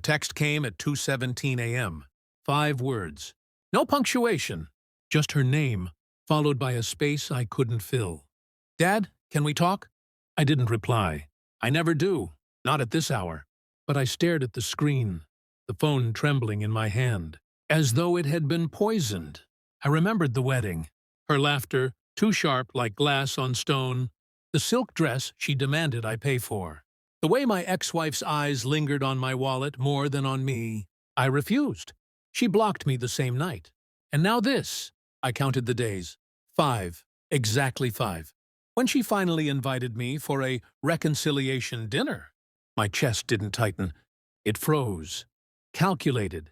text came at 2:17 a.m. 5 words. No punctuation. Just her name, followed by a space I couldn't fill. "Dad, can we talk?" I didn't reply. I never do, not at this hour. But I stared at the screen, the phone trembling in my hand, as though it had been poisoned. I remembered the wedding, her laughter, too sharp like glass on stone, the silk dress she demanded I pay for. The way my ex-wife's eyes lingered on my wallet more than on me. I refused. She blocked me the same night. And now this. I counted the days. 5. Exactly 5. When she finally invited me for a reconciliation dinner, my chest didn't tighten. It froze. Calculated.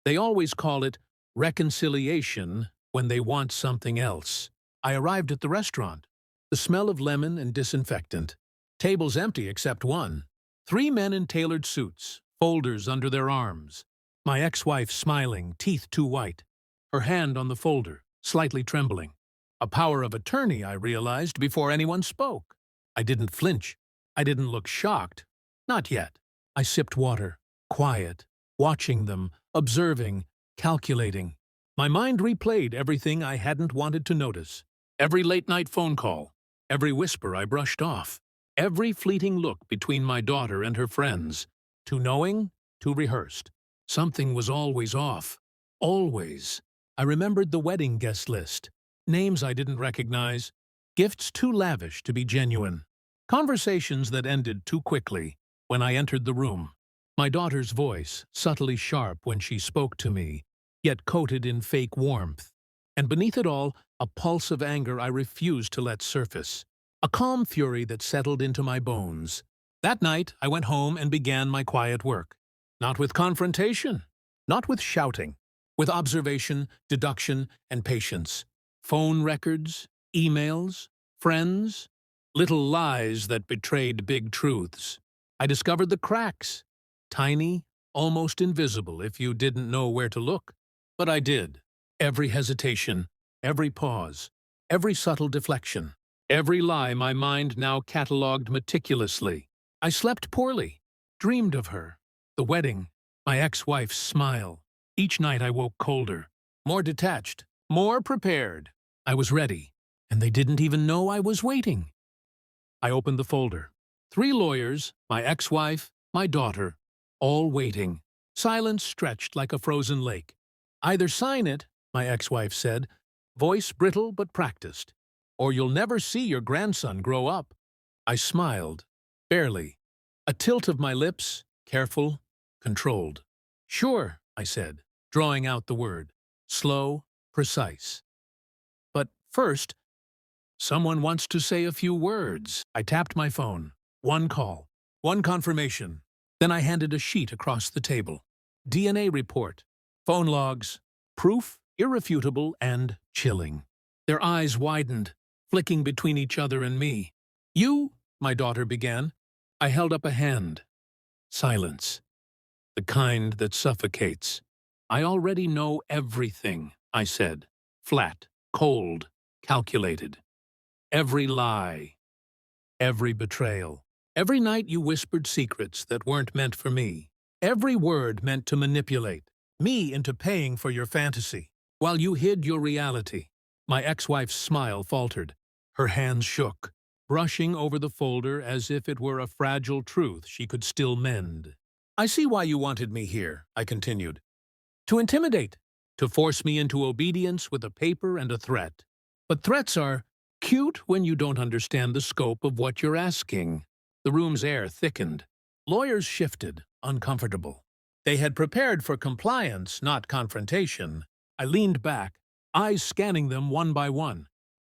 They always call it reconciliation when they want something else. I arrived at the restaurant. The smell of lemon and disinfectant. Tables empty except one. 3 men in tailored suits, folders under their arms. My ex-wife smiling, teeth too white. Her hand on the folder, slightly trembling. A power of attorney, I realized, before anyone spoke. I didn't flinch. I didn't look shocked. Not yet. I sipped water, quiet, watching them, observing, calculating. My mind replayed everything I hadn't wanted to notice. Every late-night phone call, every whisper I brushed off, every fleeting look between my daughter and her friends. Too knowing, too rehearsed. Something was always off. Always. I remembered the wedding guest list. Names I didn't recognize. Gifts too lavish to be genuine. Conversations that ended too quickly when I entered the room. My daughter's voice, subtly sharp when she spoke to me, yet coated in fake warmth. And beneath it all, a pulse of anger I refused to let surface. A calm fury that settled into my bones. That night, I went home and began my quiet work. Not with confrontation, not with shouting, with observation, deduction, and patience. Phone records, emails, friends, little lies that betrayed big truths. I discovered the cracks, tiny, almost invisible if you didn't know where to look. But I did. Every hesitation, every pause, every subtle deflection, every lie my mind now catalogued meticulously. I slept poorly, dreamed of her, the wedding, my ex-wife's smile. Each night I woke colder, more detached, more prepared. I was ready, and they didn't even know I was waiting. I opened the folder. 3 lawyers, my ex-wife, my daughter, all waiting. Silence stretched like a frozen lake. "Either sign it," my ex-wife said, voice brittle but practiced, "or you'll never see your grandson grow up." I smiled, barely. A tilt of my lips, careful, controlled. "Sure," I said, drawing out the word. Slow, precise. "But first, someone wants to say a few words." I tapped my phone. One call, one confirmation. Then I handed a sheet across the table. DNA report, phone logs, proof irrefutable and chilling. Their eyes widened, flicking between each other and me. "You," my daughter began. I held up a hand. Silence. The kind that suffocates. "I already know everything," I said. Flat, cold, calculated. Every lie. Every betrayal. Every night you whispered secrets that weren't meant for me. Every word meant to manipulate me into paying for your fantasy, while you hid your reality. My ex-wife's smile faltered. Her hands shook, brushing over the folder as if it were a fragile truth she could still mend. "I see why you wanted me here," I continued. "To intimidate, to force me into obedience with a paper and a threat. But threats are cute when you don't understand the scope of what you're asking." The room's air thickened. Lawyers shifted, uncomfortable. They had prepared for compliance, not confrontation. I leaned back, eyes scanning them one by one.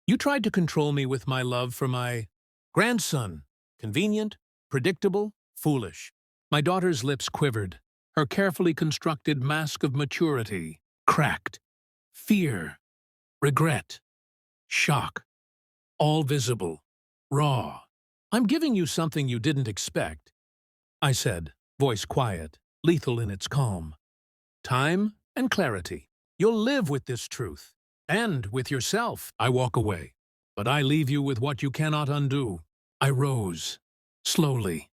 "You tried to control me with my love for my grandson. Convenient, predictable, foolish." My daughter's lips quivered. Her carefully constructed mask of maturity cracked. Fear, regret, shock, all visible, raw. "I'm giving you something you didn't expect," I said, voice quiet, lethal in its calm. "Time and clarity. You'll live with this truth. And with yourself." I walk away. "But I leave you with what you cannot undo." I rose, slowly.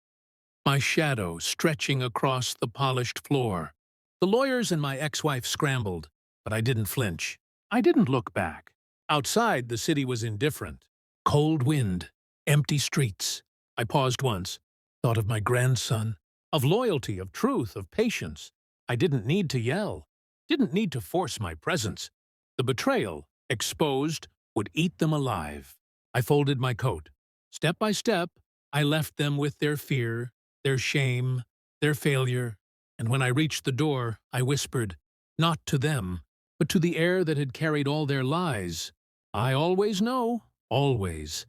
my shadow stretching across the polished floor. The lawyers and my ex-wife scrambled, but I didn't flinch. I didn't look back. Outside, the city was indifferent. Cold wind, empty streets. I paused once, thought of my grandson, of loyalty, of truth, of patience. I didn't need to yell, didn't need to force my presence. The betrayal, exposed, would eat them alive. I folded my coat. Step by step, I left them with their fear, their shame, their failure, and when I reached the door, I whispered, not to them, but to the air that had carried all their lies, I always know, always.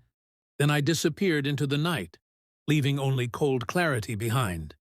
Then I disappeared into the night, leaving only cold clarity behind.